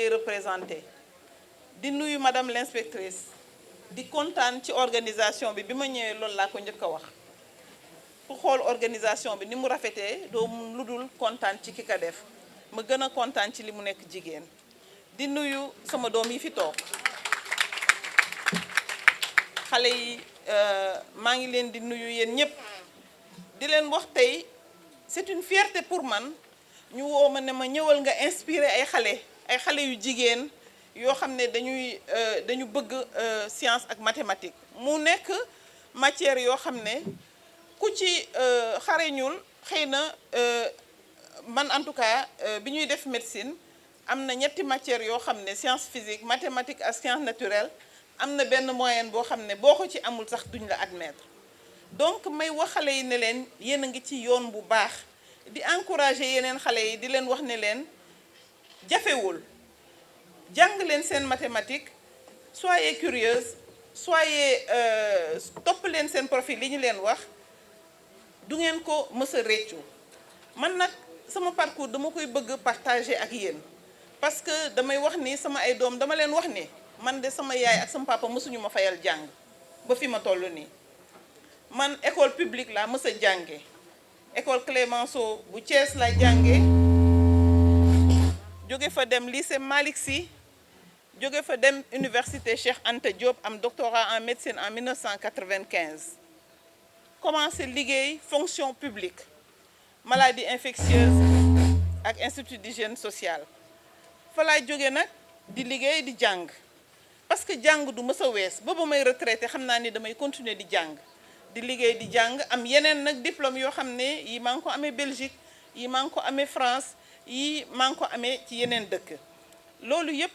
ngay représenté di nuyu madame l'inspectrice di kontaan ci organisation bi ma ñëwee loolu laa ko njëkk a wax ku xool organisation bi ni mu rafetee doo lu dul kontaan ci ki ka def ma gën a kontaan ci li mu nekk jigéen di nuyu sama doom yi fi toog xale yi maa ngi leen di nuyu yéen ñëpp di leen wax tey c'est une fierté pour man ñu woo ma ne ma ñëwal nga inspiré ay xale yu jigéen yoo xam ne dañu bëgg science ak mathématique mu nekk matière yoo xam ne ku ci xareñul xëy na man en tout cas bi ñuy def médecine am na ñetti matières yoo xam ne science physique mathématique ak science naturelle am na benn moyenne boo xam ne boo ko ci amul sax duñ la admettre donc may wax xale yi ne leen yéen a ngi ci yoon bu baax di encourager yeneen xale yi di leen wax ne leen jafewul jàng leen seen mathématique soyez curieuse soyez topp leen seen profil li ñu leen wax du ngeen ko mës a réccu man nag sama parcours dama koy bëgg partager ak yéen parce que damay wax ni sama ay doom dama leen wax ni man de sama yaay ak sama papa mësuñu ma fayal jàng ba fi ma toll nii man école publique laa mës a jànge école Clémenceau bu Thiès laa jànge jóge fa dem lycée Malick Sy jóge fa dem université Cheikh Anta Diop am doctorat en médecine en 1995 commencé liggéey fonction publique maladie infectieuse ak institut d'hygiène sociale fa laa jóge nag di liggéey di jàng parce que jàng du mës a wees ba may retraité xam naa ni damay continuer di jàng di liggéey di jàng am yeneen nag diplôme yoo xam ne yi maa ngi ko amee Belgique yi maa ngi ko amee France yi maa ngi ko amee ci yeneen dëkk loolu yëpp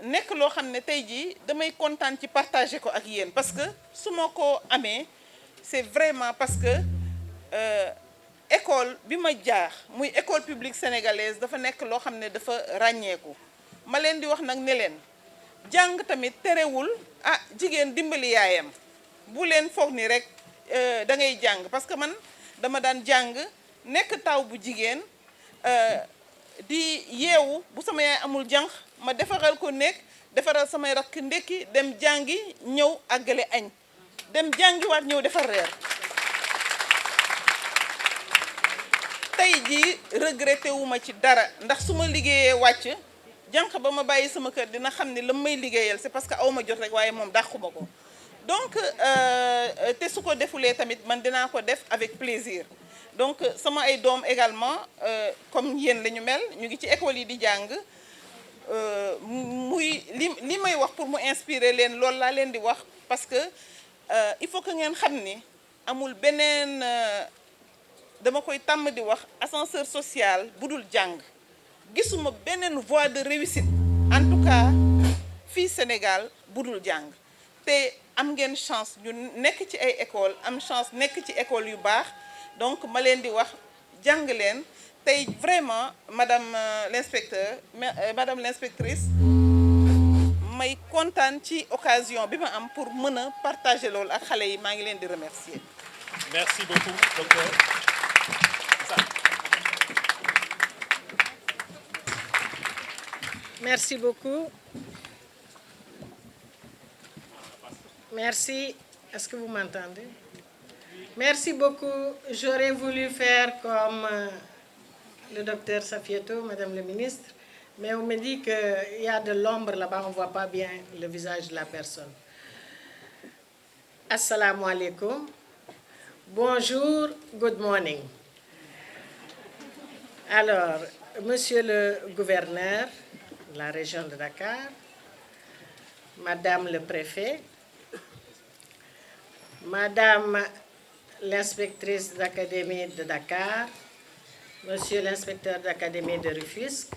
nekk loo xam ne tey jii damay kontaan ci partager ko ak yéen parce que su ma ko amee c'est vraiment parce que école bi ma jaar muy école publique sénégalaise dafa nekk loo xam ne dafa ràññeeku ma leen di wax nag ne leen jàng tamit terewul jigéen dimbali yaayam bu leen foog ni rek da ngay jàng parce que man dama daan jàng nekk taw bu jigéen di yeewu bu sama yaay amul jànq ma defaral ko nekk defaral samay rakk ndekki dem jàngi ñëw àggale añ dem jàngiwaat ñëw defar reer tey jii regretté wu ma ci dara ndax su ma liggéeyee wàcc jànq ba ma bàyyi sama kër dina xam ne la may liggéeyal c'est parce que aw ma jot rek waaye moom dàquma ko donc te su ko defulee tamit man dinaa ko def avec plaisir donc sama ay doom également comme yéen la ñu mel ñu ngi ci école yi di jàng muy li may wax pour mu inspirer leen loolu laa leen di wax parce que il faut que ngeen xam ni amul beneen dama koy tàmm di wax ascenseur social bu dul jàng gisuma beneen voie de réussite en tout cas fii Sénégal bu dul jàng te am ngeen chance ñu nekk ci ay école am chance nekk ci école yu baax donc ma leen di wax jàng leen tey vraiment madame l'inspecteur madame l'inspectrice may kontaan ci occasion bi ma am pour mën a partager loolu ak xale yi maa ngi leen di remercier. Merci beaucoup docteur. Merci beaucoup. Merci. Est-ce que vous m'entendez? Merci beaucoup. J'aurais voulu faire comme le docteur Safietou, Madame le ministre, mais on me dit qu'il y a de l'ombre là-bas, on ne voit pas bien le visage de la personne. Assalamu alaikum. Bonjour, good morning. Alors, Monsieur le gouverneur de la région de Dakar, Madame le préfet, Madame l'inspectrice d'académie de Dakar, Monsieur l'inspecteur d'académie de Rufisque,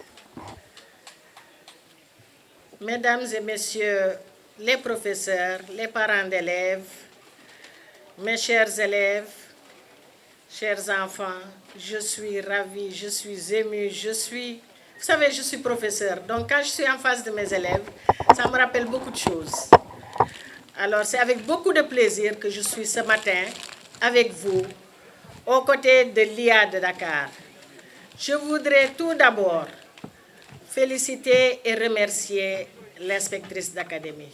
Mesdames et Messieurs les professeurs, les parents d'élèves, mes chers élèves, chers enfants, je suis ravie, je suis émue, vous savez, je suis professeur, donc quand je suis en face de mes élèves, ça me rappelle beaucoup de choses. Alors, c'est avec beaucoup de plaisir que je suis ce matin avec vous, aux côtés de l'IA de Dakar. Je voudrais tout d'abord féliciter et remercier l'inspectrice d'académie.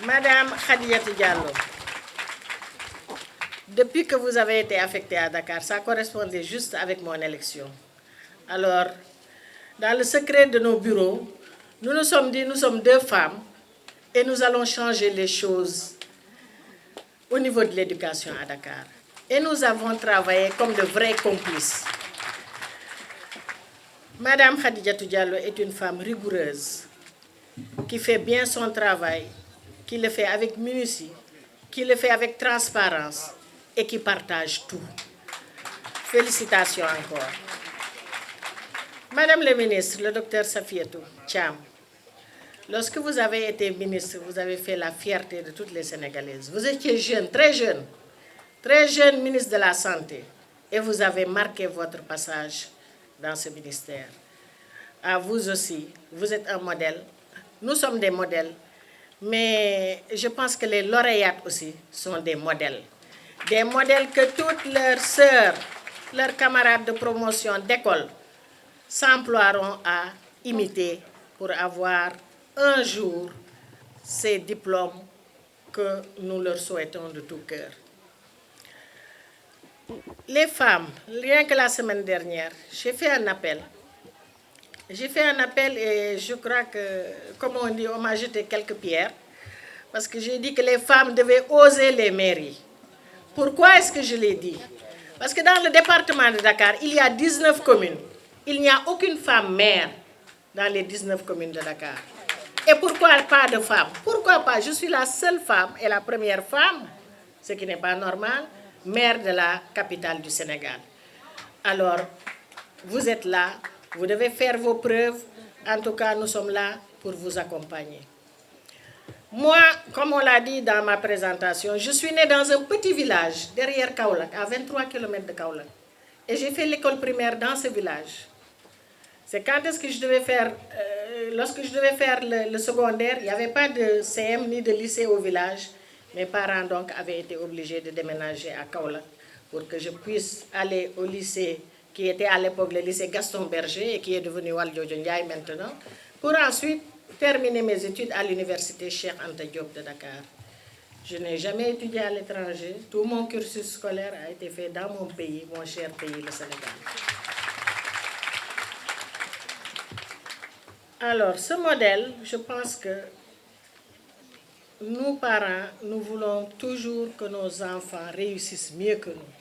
Madame Khadijatou Diallo, depuis que vous avez été affectée à Dakar, ça correspondait juste avec mon élection. Alors, dans le secret de nos bureaux, nous nous sommes dit, nous sommes 2 femmes et nous allons changer les choses au niveau de l'éducation à Dakar. Et nous avons travaillé comme de vrais complices. Madame Khadijatou Diallo est une femme rigoureuse, qui fait bien son travail, qui le fait avec minutie, qui le fait avec transparence et qui partage tout. Félicitations encore. Madame le ministre, le docteur Safiatou Thiam, lorsque vous avez été ministre, vous avez fait la fierté de toutes les Sénégalaises. Vous étiez jeune ministre de la Santé, et vous avez marqué votre passage dans ce ministère. À vous aussi, vous êtes un modèle. Nous sommes des modèles, mais je pense que les lauréates aussi sont des modèles. Des modèles que toutes leurs sœurs, leurs camarades de promotion d'école s'emploieront à imiter pour avoir un jour ces diplômes que nous leur souhaitons de tout cœur. Les femmes, rien que la semaine dernière, j'ai fait un appel. Et je crois que, comme on dit, on m'a jeté quelques pierres. Parce que j'ai dit que les femmes devaient oser les mairies. Pourquoi est-ce que je l'ai dit? Parce que dans le département de Dakar, il y a 19 communes. Il n'y a aucune femme maire dans les 19 communes de Dakar. Et pourquoi pas de femmes? Pourquoi pas? Je suis la seule femme et la première femme, ce qui n'est pas normal, maire de la capitale du Sénégal. Alors, vous êtes là, vous devez faire vos preuves. En tout cas, nous sommes là pour vous accompagner. Moi, comme on l'a dit dans ma présentation, je suis née dans un petit village derrière Kaolack, à 23 km de Kaolack. Et j'ai fait l'école primaire dans ce village. C'est quand est-ce que je devais faire, lorsque je devais faire le secondaire, il n'y avait pas de CM ni de lycée au village. Mes parents donc avaient été obligés de déménager à Kaolack pour que je puisse aller au lycée qui était à l'époque le lycée Gaston Berger et qui est devenu Valdiodio Ndiaye maintenant, pour ensuite terminer mes études à l'université Cheikh Anta Diop de Dakar. Je n'ai jamais étudié à l'étranger. Tout mon cursus scolaire a été fait dans mon pays, mon cher pays, le Sénégal. Alors, ce modèle, je pense que nous, parents, nous voulons toujours que nos enfants réussissent mieux que nous.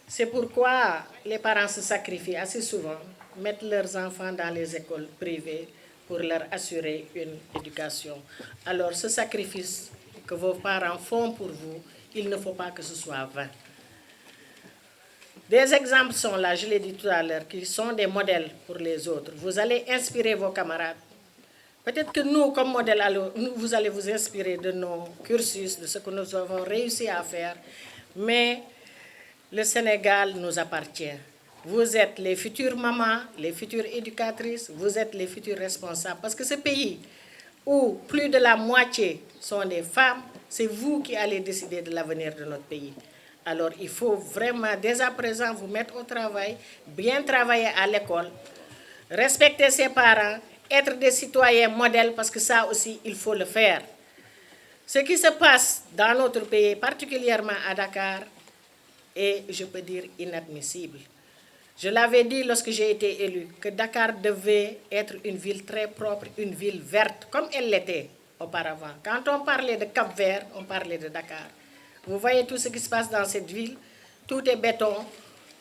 C'est pourquoi les parents se sacrifient assez souvent, mettent leurs enfants dans les écoles privées pour leur assurer une éducation. Alors, ce sacrifice que vos parents font pour vous, il ne faut pas que ce soit vain. Des exemples sont là, je l'ai dit tout à l'heure, qui sont des modèles pour les autres. Vous allez inspirer vos camarades. Peut-être que nous, comme modèle, vous allez vous inspirer de nos cursus, de ce que nous avons réussi à faire. Mais le Sénégal nous appartient. Vous êtes les futures mamans, les futures éducatrices, vous êtes les futurs responsables. Parce que ce pays où plus de la moitié sont des femmes, c'est vous qui allez décider de l'avenir de notre pays. Alors il faut vraiment, dès à présent, vous mettre au travail, bien travailler à l'école, respecter ses parents, être des citoyens modèles, parce que ça aussi, il faut le faire. Ce qui se passe dans notre pays, particulièrement à Dakar, est, je peux dire, inadmissible. Je l'avais dit lorsque j'ai été élue, que Dakar devait être une ville très propre, une ville verte, comme elle l'était auparavant. Quand on parlait de Cap-Vert, on parlait de Dakar. Vous voyez tout ce qui se passe dans cette ville, tout est béton,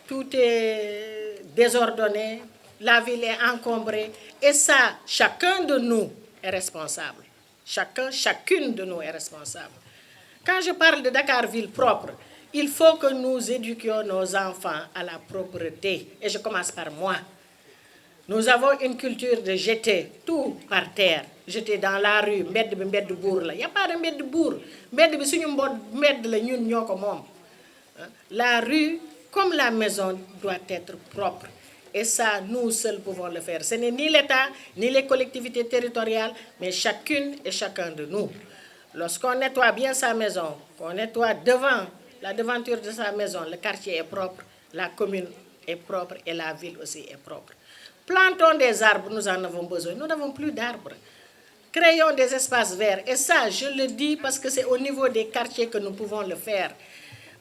tout est désordonné, la ville est encombrée. Et ça, chacun de nous est responsable. Chacune de nous est responsable. Quand je parle de Dakar, ville propre, il faut que nous éduquions nos enfants à la propreté. Et je commence par moi. Nous avons une culture de jeter tout par terre. Jeter dans la rue, il n'y a pas de mbedd bourg. La rue, comme la maison, doit être propre. Et ça, nous seuls pouvons le faire. Ce n'est ni l'État, ni les collectivités territoriales, mais chacune et chacun de nous. Lorsqu'on nettoie bien sa maison, qu'on nettoie devant la devanture de sa maison, le quartier est propre, la commune est propre et la ville aussi est propre. Plantons des arbres, nous en avons besoin. Nous n'avons plus d'arbres. Créons des espaces verts. Et ça, je le dis parce que c'est au niveau des quartiers que nous pouvons le faire.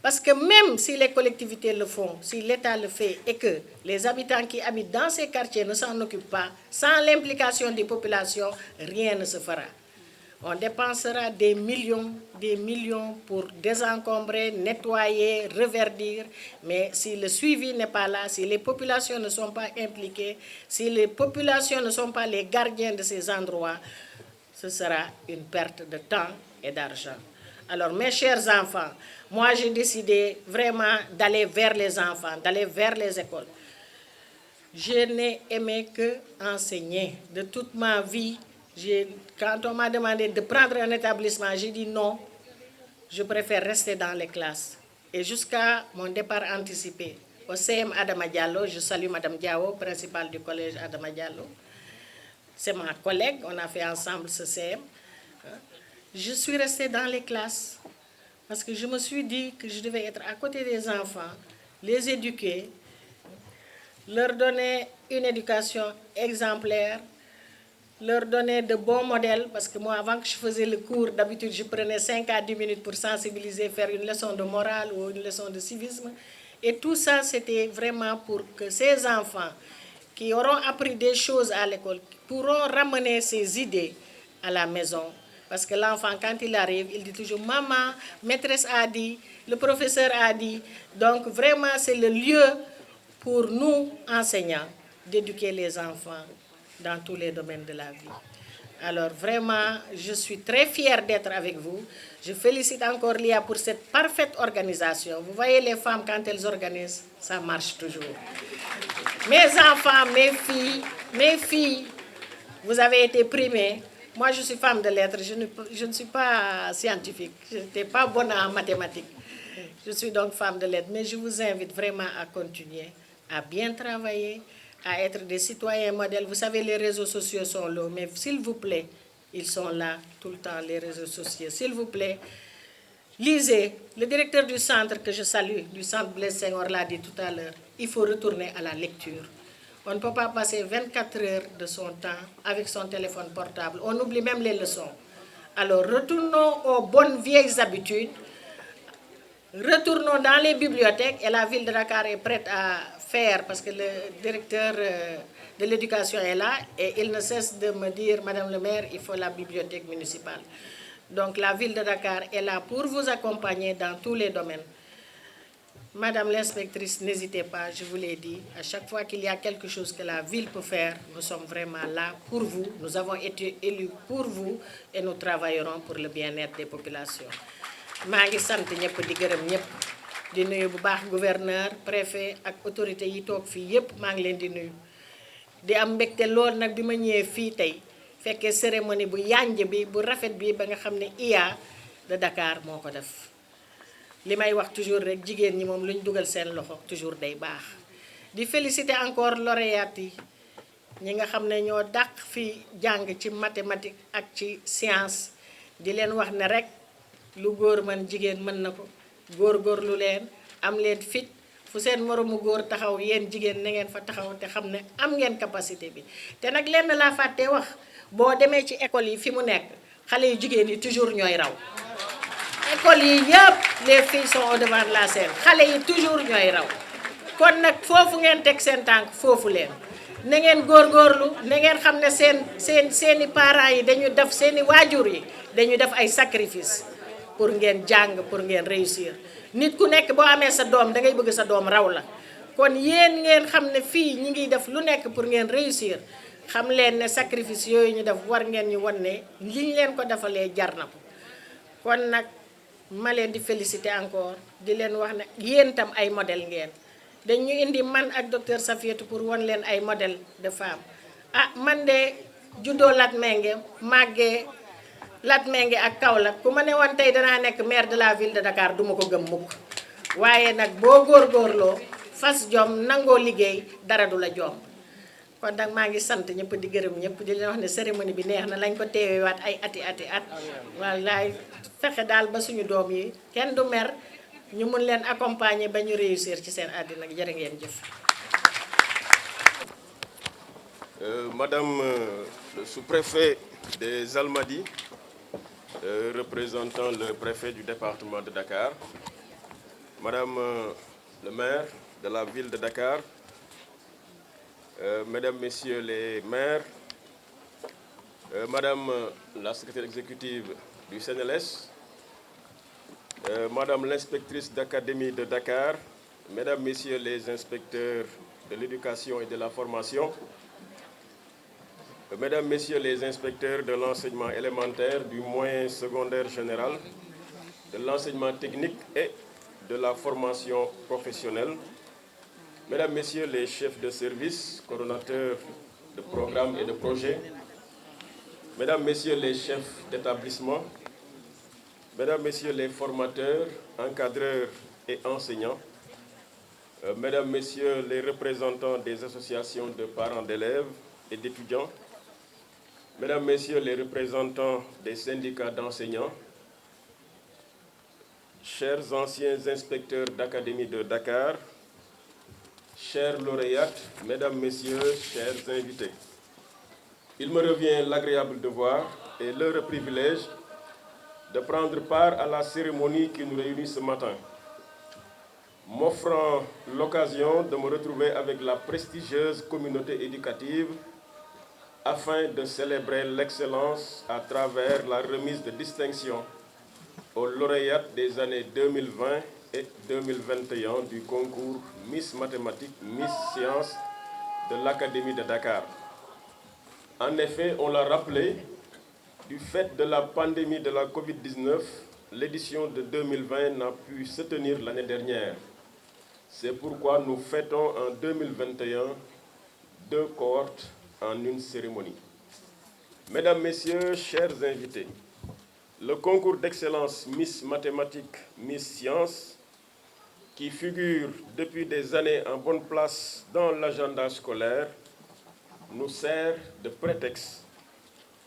Parce que même si les collectivités le font, si l'État le fait et que les habitants qui habitent dans ces quartiers ne s'en occupent pas, sans l'implication des populations, rien ne se fera. On dépensera des millions pour désencombrer, nettoyer, reverdir. Mais si le suivi n'est pas là, si les populations ne sont pas impliquées, si les populations ne sont pas les gardiens de ces endroits, ce sera une perte de temps et d'argent. Alors, mes chers enfants, moi j'ai décidé vraiment d'aller vers les enfants, d'aller vers les écoles. Je n'ai aimé que enseigner. De toute ma vie, quand on m'a demandé de prendre un établissement, j'ai dit non, je préfère rester dans les classes. Et jusqu'à mon départ anticipé au CM Adama Diallo, je salue Madame Diao, principale du collège Adama Diallo. C'est ma collègue, on a fait ensemble ce CM. Je suis restée dans les classes parce que je me suis dit que je devais être à côté des enfants, les éduquer, leur donner une éducation exemplaire, leur donner de bons modèles, parce que moi, avant que je faisais le cours, d'habitude, je prenais 5 à 10 minutes pour sensibiliser, faire une leçon de morale ou une leçon de civisme. Et tout ça, c'était vraiment pour que ces enfants qui auront appris des choses à l'école pourront ramener ces idées à la maison. Parce que l'enfant, quand il arrive, il dit toujours « Maman, maîtresse a dit, le professeur a dit ». Donc, vraiment, c'est le lieu pour nous, enseignants, d'éduquer les enfants dans tous les domaines de la vie. Alors, vraiment, je suis très fière d'être avec vous. Je félicite encore Lia pour cette parfaite organisation. Vous voyez, les femmes, quand elles organisent, ça marche toujours. Mes enfants, mes filles, vous avez été primées. Moi, je suis femme de lettres, je ne suis pas scientifique, je n'étais pas bonne en mathématiques. Je suis donc femme de lettres, mais je vous invite vraiment à continuer, à bien travailler, à être des citoyens modèles. Vous savez, les réseaux sociaux sont là, mais s'il vous plaît, ils sont là tout le temps, les réseaux sociaux. S'il vous plaît, lisez. Le directeur du centre que je salue, du centre Blaise Senghor l'a dit tout à l'heure, il faut retourner à la lecture. On ne peut pas passer 24 heures de son temps avec son téléphone portable. On oublie même les leçons. Alors, retournons aux bonnes vieilles habitudes. Retournons dans les bibliothèques et la ville de Dakar est prête à faire parce que le directeur de l'éducation est là et il ne cesse de me dire, Madame le maire, il faut la bibliothèque municipale. Donc, la ville de Dakar est là pour vous accompagner dans tous les domaines. Madame l'inspectrice, n'hésitez pas, je vous l'ai dit, à chaque fois qu'il y a quelque chose que la ville peut faire, nous sommes vraiment là pour vous. Nous avons été élus pour vous et nous travaillerons pour le bien-être des populations. maa ngi sant ñëpp di gërëm ñëpp di nuyu bu baax gouverneur préfet ak autorité yi toog fii yëpp maa ngi leen di nuyu di am mbégte lool nag bi ma ñëwee fii tey fekkee cérémonie bu yànj bi bu rafet bi ba nga xam ne IA de Dakar moo ko def li may wax toujours rek jigéen ñi moom lu ñu dugal seen loxo toujours day baax di féliciter encore lauréat yi ñi nga xam ne ñoo dàq fi jàng ci mathématique ak ci science di leen wax ne rek lu góor mën jigéen mën na ko góor-góorlu leen am leen fit fu seen moromu góor taxaw yéen jigéen na ngeen fa taxaw te xam ne am ngeen capacité bi te nag lenn laa fàtte wax boo demee ci école yi fi mu nekk xale yu jigéen yi toujours ñooy raw école yi yëpp les filles sont au devant de la scène xale yi toujours ñooy raw kon nag foofu ngeen teg seen tànk foofu leen na ngeen góorgóorlu na ngeen xam ne seeni parents yi dañu def seeni waajur yi dañu def ay sacrifice pour ngeen jàng pour ngeen réussir nit ku nekk boo amee sa doom da ngay bëgg sa doom raw la kon yéen ngeen xam ne fii ñi ngi def lu nekk pour ngeen réussir xam leen ne sacrifice yooyu ñu def war ngeen ñu wan ne li ñu leen ko defalee jar na ko kon nag ma leen di féliciter encore di leen wax ne yéen tam ay modèle ngeen dañu indi man ak docteur Safiatou pour wan leen ay modèle de femme ah man de juddoo Latmingué màggee Latmingué ak Kaolack ku ma ne woon tey danaa nekk maire de la ville de Dakar duma ko gëm mukk waaye nag boo góorgóorloo fas jom nangoo liggéey dara du la jom kon nag maa ngi sant ñëpp di gërëm ñëpp di leen wax ne cérémonie bi neex na lañ ko teewewaat ay ati at wallaay fexe daal ba suñu doom yi kenn du mer ñu mun leen accompagner ba ñu réussir ci seen àddina jërë ngeen jëf Madame le sous-préfet des Almadies, représentant le préfet du département de Dakar, Madame le maire de la ville de Dakar, Mesdames, Messieurs les maires, Madame la secrétaire exécutive du CNLS, Madame l'inspectrice d'académie de Dakar, Mesdames, Messieurs les inspecteurs de l'éducation et de la formation, Mesdames, Messieurs les inspecteurs de l'enseignement élémentaire, du moyen secondaire général, de l'enseignement technique et de la formation professionnelle, Mesdames, Messieurs les chefs de service, coordonnateurs de programmes et de projets, Mesdames, Messieurs les chefs d'établissement, Mesdames, Messieurs les formateurs, encadreurs et enseignants, Mesdames, Messieurs les représentants des associations de parents d'élèves et d'étudiants, Mesdames, Messieurs les représentants des syndicats d'enseignants, chers anciens inspecteurs d'académie de Dakar, chers lauréates, Mesdames, Messieurs, chers invités, il me revient l'agréable devoir et l'heureux privilège de prendre part à la cérémonie qui nous réunit ce matin, m'offrant l'occasion de me retrouver avec la prestigieuse communauté éducative afin de célébrer l'excellence à travers la remise de distinction aux lauréates des années 2020 et 2021 du concours Miss Mathématiques, Miss Sciences de l'Académie de Dakar. En effet, on l'a rappelé, du fait de la pandémie de la Covid-19, l'édition de 2020 n'a pu se tenir l'année dernière. C'est pourquoi nous fêtons en 2021 deux cohortes en une cérémonie. Mesdames, Messieurs, chers invités, le concours d'excellence Miss Mathématiques, Miss Sciences, qui figure depuis des années en bonne place dans l'agenda scolaire, nous sert de prétexte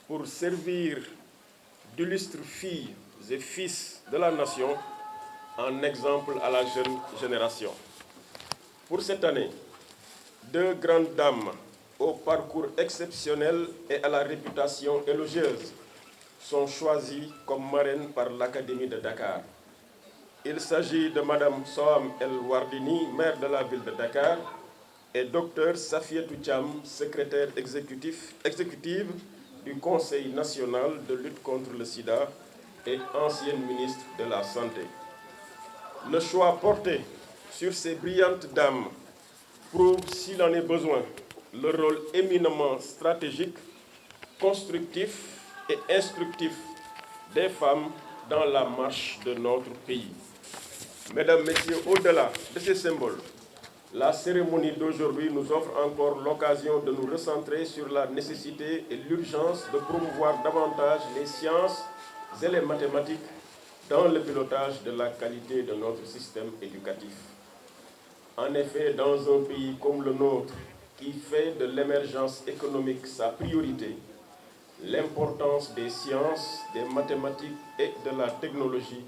pour servir d'illustres filles et fils de la nation en exemple à la jeune génération. Pour cette année, deux grandes dames au parcours exceptionnel et à la réputation élogieuse sont choisies comme marraines par l'Académie de Dakar. Il s'agit de Madame Soham El Wardini, maire de la ville de Dakar, et Dr Safietou Thiam, secrétaire exécutive du Conseil national de lutte contre le sida et ancienne ministre de la Santé. Le choix porté sur ces brillantes dames prouve, s'il en est besoin, le rôle éminemment stratégique, constructif et instructif des femmes dans la marche de notre pays. Mesdames, Messieurs, au-delà de ces symboles, la cérémonie d'aujourd'hui nous offre encore l'occasion de nous recentrer sur la nécessité et l'urgence de promouvoir davantage les sciences et les mathématiques dans le pilotage de la qualité de notre système éducatif. En effet, dans un pays comme le nôtre, qui fait de l'émergence économique sa priorité, l'importance des sciences, des mathématiques et de la technologie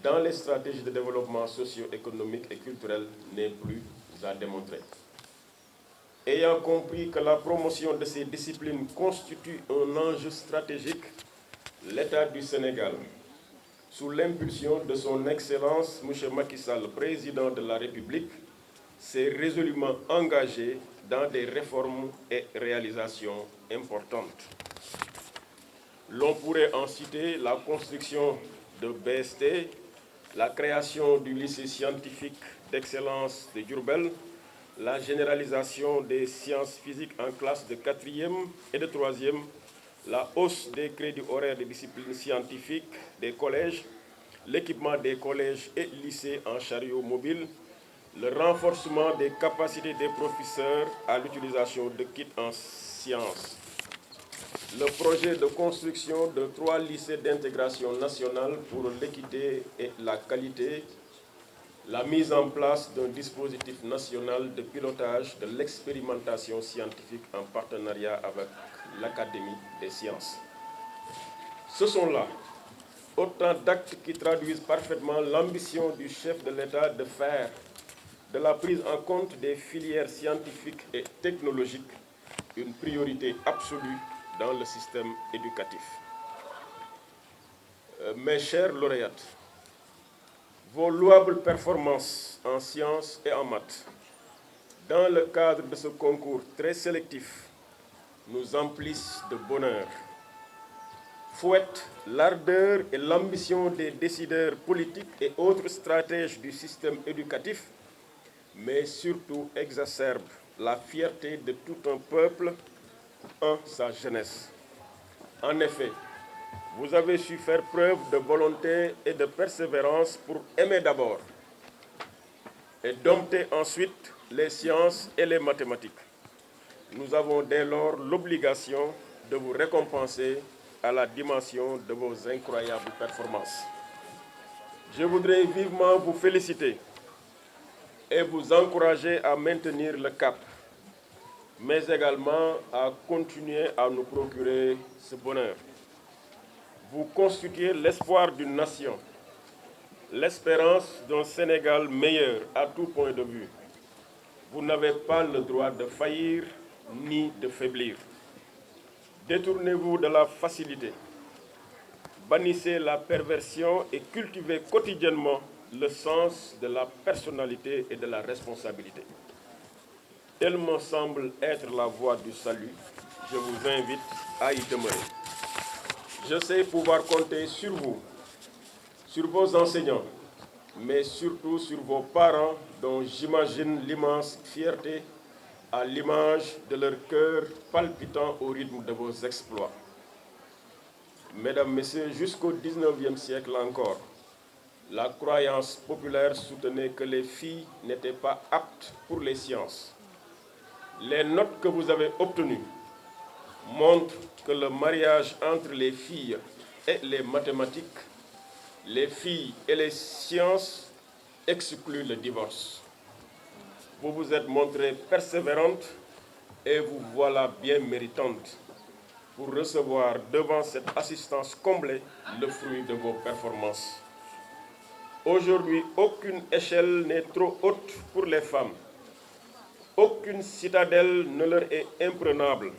dans les stratégies de développement socio-économique et culturel n'est plus à démontrer. Ayant compris que la promotion de ces disciplines constitue un enjeu stratégique, l'État du Sénégal, sous l'impulsion de son Excellence M. Macky Sall, président de la République, s'est résolument engagé dans des réformes et réalisations importantes. L'on pourrait en citer la construction de BST, la création du lycée scientifique d'excellence de Diourbel, la généralisation des sciences physiques en classe de 4e et de 3e, la hausse des crédits horaires des disciplines scientifiques des collèges, l'équipement des collèges et lycées en chariots mobiles, le renforcement des capacités des professeurs à l'utilisation de kits en sciences, le projet de construction de 3 lycées d'intégration nationale pour l'équité et la qualité, la mise en place d'un dispositif national de pilotage de l'expérimentation scientifique en partenariat avec l'Académie des sciences. Ce sont là autant d'actes qui traduisent parfaitement l'ambition du chef de l'État de faire de la prise en compte des filières scientifiques et technologiques une priorité absolue dans le système éducatif. Mes chers lauréates, vos louables performances en sciences et en maths, dans le cadre de ce concours très sélectif, nous emplissent de bonheur, fouettent l'ardeur et l'ambition des décideurs politiques et autres stratèges du système éducatif, mais surtout exacerbent la fierté de tout un peuple en sa jeunesse. En effet, vous avez su faire preuve de volonté et de persévérance pour aimer d'abord et dompter ensuite les sciences et les mathématiques. Nous avons dès lors l'obligation de vous récompenser à la dimension de vos incroyables performances. Je voudrais vivement vous féliciter et vous encourager à maintenir le cap, mais également à continuer à nous procurer ce bonheur. Vous constituez l'espoir d'une nation, l'espérance d'un Sénégal meilleur à tout point de vue. Vous n'avez pas le droit de faillir ni de faiblir. Détournez-vous de la facilité, bannissez la perversion et cultivez quotidiennement le sens de la personnalité et de la responsabilité. Telle me semble être la voie du salut. Je vous invite à y demeurer. Je sais pouvoir compter sur vous, sur vos enseignants, mais surtout sur vos parents dont j'imagine l'immense fierté à l'image de leur cœur palpitant au rythme de vos exploits. Mesdames, Messieurs, jusqu'au XIXe siècle encore, la croyance populaire soutenait que les filles n'étaient pas aptes pour les sciences. Les notes que vous avez obtenues montrent que le mariage entre les filles et les mathématiques, les filles et les sciences exclut le divorce. Vous vous êtes montrée persévérante et vous voilà bien méritante pour recevoir devant cette assistance comblée le fruit de vos performances. Aujourd'hui, aucune échelle n'est trop haute pour les femmes. Aucune citadelle ne leur est imprenable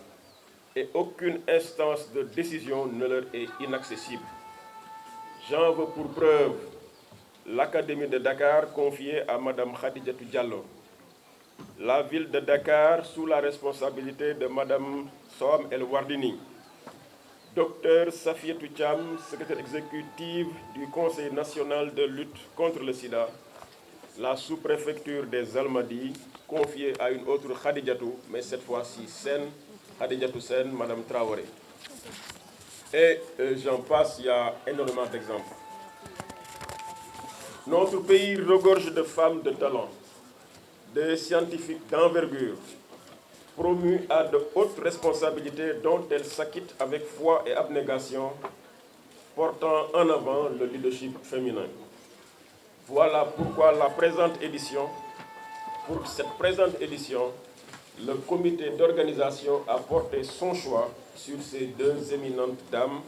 et aucune instance de décision ne leur est inaccessible. J'en veux pour preuve l'Académie de Dakar confiée à Mme Khadijatou Diallo, la ville de Dakar sous la responsabilité de Mme Soham El Wardini, Dr Safiatou Thiam, secrétaire exécutive du Conseil national de lutte contre le sida, la sous-préfecture des Almadies, confiée à une autre Khadijatou, mais cette fois-ci Sène, Khadijatou Sène, Mme Traoré. Et j'en passe, il y a énormément d'exemples. Notre pays regorge de femmes de talent, de scientifiques d'envergure, promues à de hautes responsabilités dont elles s'acquittent avec foi et abnégation, portant en avant le leadership féminin. Voilà pourquoi pour cette présente édition, le comité d'organisation a porté son choix sur ces deux éminentes dames,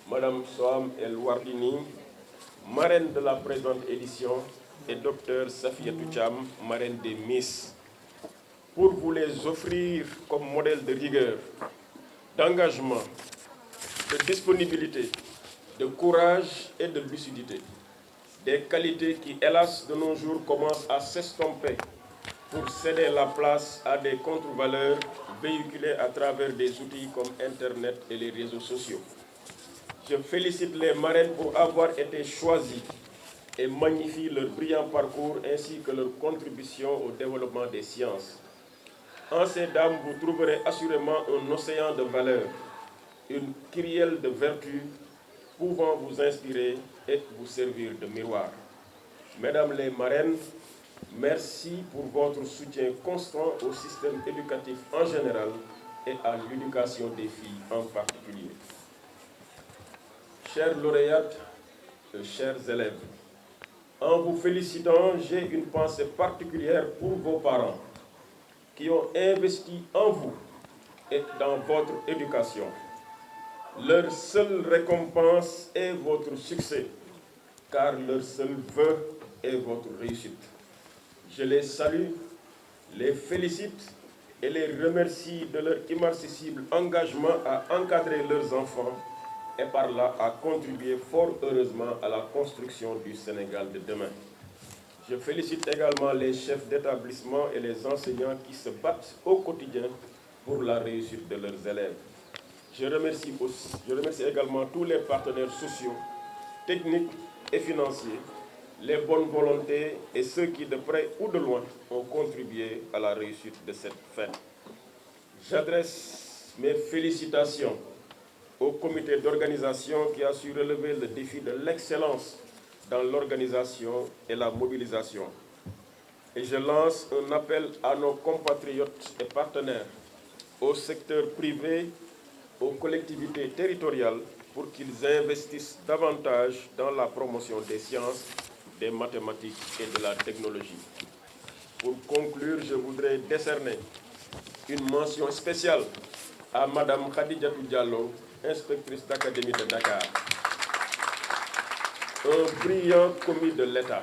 Mme Soham El Wardini, marraine de la présente édition, et Dr Safiatou Thiam, marraine des Miss, pour vous les offrir comme modèle de rigueur, d'engagement, de disponibilité, de courage et de lucidité. Des qualités qui, hélas, de nos jours, commencent à s'estomper pour céder la place à des contre-valeurs véhiculées à travers des outils comme Internet et les réseaux sociaux. Je félicite les marraines pour avoir été choisies et magnifie leur brillant parcours ainsi que leur contribution au développement des sciences. En ces dames, vous trouverez assurément un océan de valeurs, une kyrielle de vertus pouvant vous inspirer et vous servir de miroir. Mesdames les marraines, merci pour votre soutien constant au système éducatif en général et à l'éducation des filles en particulier. Chers lauréates, chers élèves, en vous félicitant, j'ai une pensée particulière pour vos parents qui ont investi en vous et dans votre éducation. Leur seule récompense est votre succès, car leur seul vœu est votre réussite. Je les salue, les félicite et les remercie de leur immarcessible engagement à encadrer leurs enfants et par là à contribuer fort heureusement à la construction du Sénégal de demain. Je félicite également les chefs d'établissement et les enseignants qui se battent au quotidien pour la réussite de leurs élèves. Je remercie également tous les partenaires sociaux, techniques et financiers, les bonnes volontés et ceux qui, de près ou de loin, ont contribué à la réussite de cette fête. J'adresse mes félicitations au comité d'organisation qui a su relever le défi de l'excellence dans l'organisation et la mobilisation. Et je lance un appel à nos compatriotes et partenaires, au secteur privé, aux collectivités territoriales, pour qu'ils investissent davantage dans la promotion des sciences, des mathématiques et de la technologie. Pour conclure, je voudrais décerner une mention spéciale à Madame Khadijatou Diallo, inspectrice d'académie de Dakar. Un brillant commis de l'État.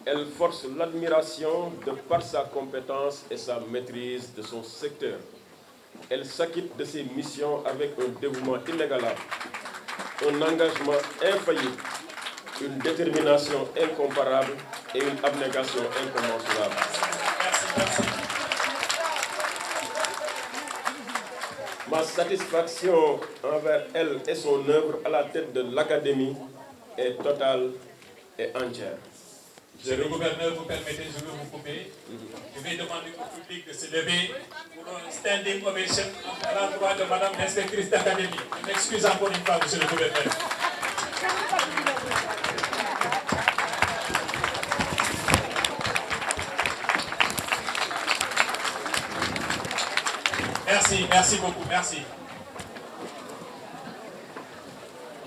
Elle force l'admiration de par sa compétence et sa maîtrise de son secteur. Elle s'acquitte de ses missions avec un dévouement inégalable, un engagement infaillible, une détermination incomparable et une abnégation incommensurable. Ma satisfaction envers elle et son œuvre à la tête de l'Académie est totale et entière. Monsieur le gouverneur, vous permettez, je vais vous couper. Je vais demander au public de se lever pour un standing ovation à l'endroit de Madame l'inspectrice d'académie. Je m'excuse encore une fois, monsieur le gouverneur. Merci beaucoup, merci.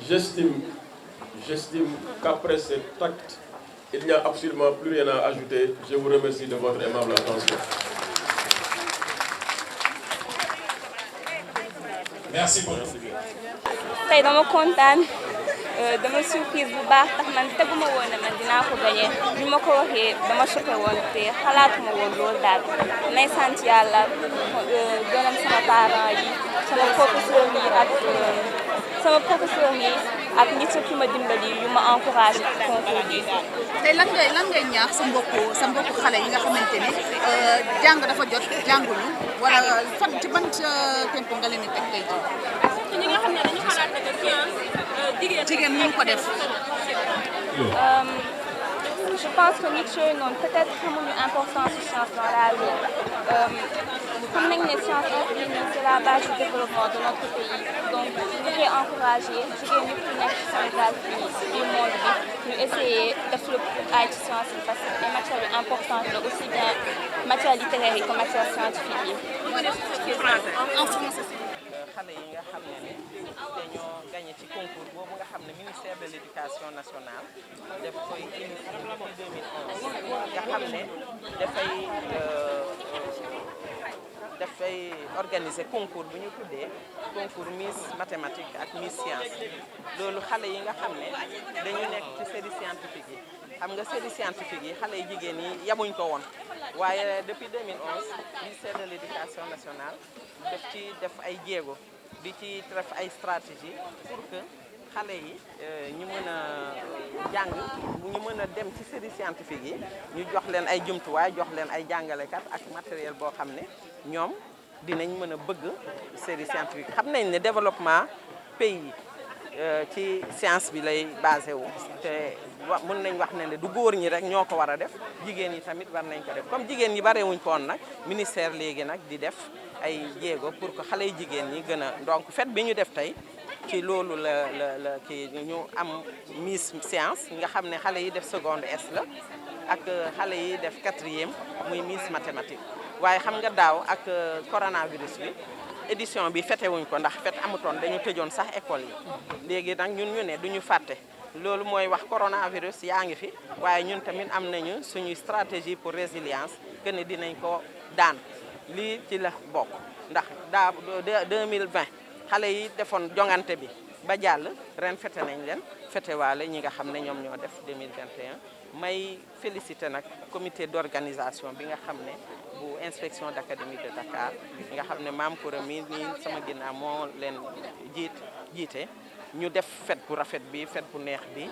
J'estime qu'après cet acte, il n'y a absolument plus rien à ajouter. Je vous remercie de votre aimable attention. Merci beaucoup. tey dama kontaan dama surprise bu baax tax man teguma woon ne man dinaa ko gagné bi ma ko waxee dama choqué woon te xalaatuma woon loolu daal may sant yàlla gërëm sama parents yi sama professeur yi ak nit ki ma dimbali yu ma encouragé ci concours bi. tey lan ngay ñaax sa mbokku xale yi nga xamante ne jàng dafa jot jànguñu wala fan ci ban tempo nga leen di teg tey jii. ñi nga xam ne dañu xalaat ne science jigéen mënu ko def. Je pense que nit yooyu noonu peut-être xamuñu importance de science dans la vie. Comme nañ ne science c'est la base du développement de notre pays donc ñu koy encouragé jigéen ñi fi nekk ci Sénégal fii du monde bi ñu essayer def le pour ay ci science yi parce que ay matières yu importantes la aussi bien matière littéraire yi que matière scientifique yi. xale yi nga xam ne dañoo gagné ci concours boobu nga xam ne ministère de l'éducation nationale daf koy initié depuis 2011 nga xam ne dafay organiser concours bu ñu tuddee concours Miss mathématique ak Miss science loolu xale yi nga xam ne dañu nekk ci série scientifique yi xam nga série scientifique yi xale yi jigéen yi yamuñ ko woon waaye depuis 2011 ministère de l'éducation nationale daf ci def ay jéego di ci def ay stratégie pour que xale yi ñu mën a jàng ñu mën a dem ci série scientifique yi ñu jox leen ay jumtuwaay jox leen ay jàngalekat ak matériel boo xam ne ñoom dinañ mën a bëgg série scientifique xam nañ ne développement pays ci science bi lay basé wu te mën nañ wax ne du góor ñi rek ñoo ko war a def jigéen ñi tamit war nañ ko def comme jigéen ñi barewuñ ko woon nag ministère léegi nag di def ay jéego pour que xale yu jigéen ñi gën a donc fête bi ñu def tey ci loolu la kii ñu am Miss Science nga xam ne xale yi def seconde S la ak xale yi def 4e muy Miss mathématique waaye xam nga daaw ak coronavirus bi édition bi fete wuñ ko ndax fête amutoon dañu tëjoon sax école yi léegi nag ñun ñu ne duñu fàtte loolu mooy wax coronavirus yaa ngi fi waaye ñun tamit am nañu suñuy stratégie pour résilience que ne dinañ ko daan lii ci la bokk ndax daa 2020 xale yi defoon jongante bi ba jàll ren fete nañ leen fete waale ñi nga xam ne ñoom ñoo def 2021 may féliciter nag comité d'organisation bi nga xam ne bu inspection d'académie de Dakar nga xam ne Mame Koura mi nii sama ginnaaw moo leen jiite ñu def fête bu rafet bi fête bu neex bi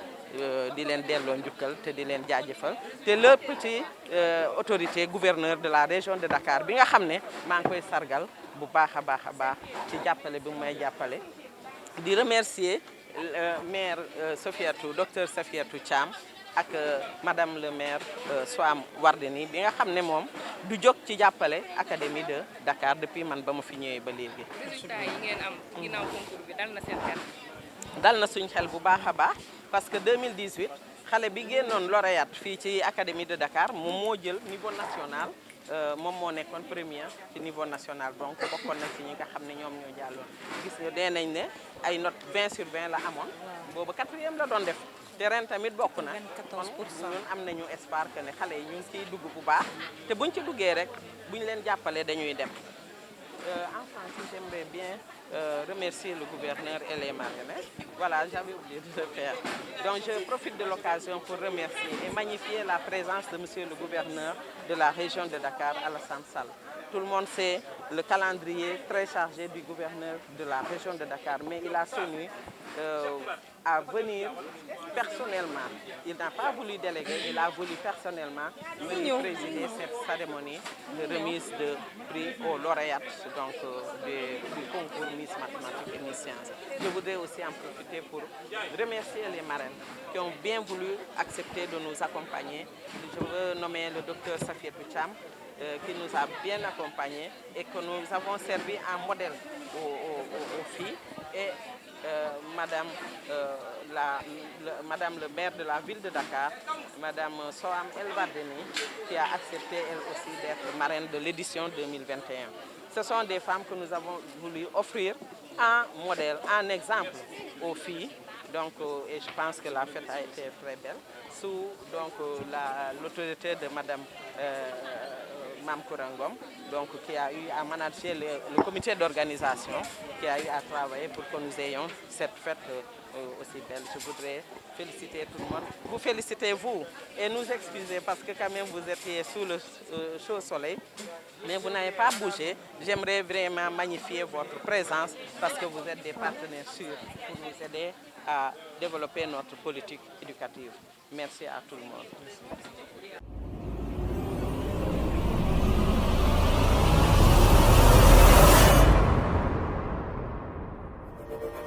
di leen delloo njukkal te di leen jaajëfal te lépp ci autorité gouverneur de la région de Dakar bi nga xam ne maa ngi koy sargal bu baax a baax ci jàppale bi mu may jàppale di remercier maire Sofiatou docteur Sofiatou Thiam ak madame le maire Soham Wardini bi nga xam ne moom du jóg ci jàppale académie de Dakar depuis man ba ma fi ñëwee ba léegi. résultats yi ngeen am ginnaaw concours bi dal na seen xel. dal na suñ xel bu baax a baax parce que 2018 xale bi génnoon lauréat fii ci académie de Dakar moom moo jël niveau national moom moo nekkoon premier ci niveau national donc bokkoon na ci ñi nga xam ne ñoom ñoo jàlloon gis nga dee nañ ne ay note 20/20 la amoon boobu 4e la doon def te ren tamit bokk na kon ñun am nañu espoir que ne xale yi ñu ngi ciy dugg bu baax te buñ ci duggee rek buñ leen jàppalee dañuy dem. Enfin, j'aimerais bien remercier le gouverneur et les marionnettes. Voilà, j'avais oublié de le faire. Donc, je profite de l'occasion pour remercier et magnifier la présence de monsieur le gouverneur de la région de Dakar, Alassane Sall. Tout le monde sait le calendrier très chargé du gouverneur de la région de Dakar, mais il a tenu à venir personnellement. Il n'a pas voulu déléguer, il a voulu personnellement venir présider cette cérémonie de remise de prix aux lauréates donc, du concours Miss Mathématiques et Miss Sciences. Je voudrais aussi en profiter pour remercier les marraines qui ont bien voulu accepter de nous accompagner. Je veux nommer le docteur Sofiatou Thiam qui nous a bien accompagnés et que nous avons servi en modèle aux filles et Madame le maire de la ville de Dakar, Madame Soham El Wardini, qui a accepté elle aussi d'être marraine de l'édition 2021. Ce sont des femmes que nous avons voulu offrir un modèle, un exemple aux filles. Donc, et je pense que la fête a été très belle sous l'autorité de Madame Mame Koura Ngom, donc qui a eu à manager le comité d'organisation, qui a eu à travailler pour que nous ayons cette fête aussi belle. Je voudrais féliciter tout le monde. Vous félicitez vous et nous excuser parce que quand même vous étiez sous le chaud soleil, mais vous n'avez pas bougé. J'aimerais vraiment magnifier votre présence parce que vous êtes des partenaires sûrs pour nous aider à développer notre politique éducative. Merci à tout le monde.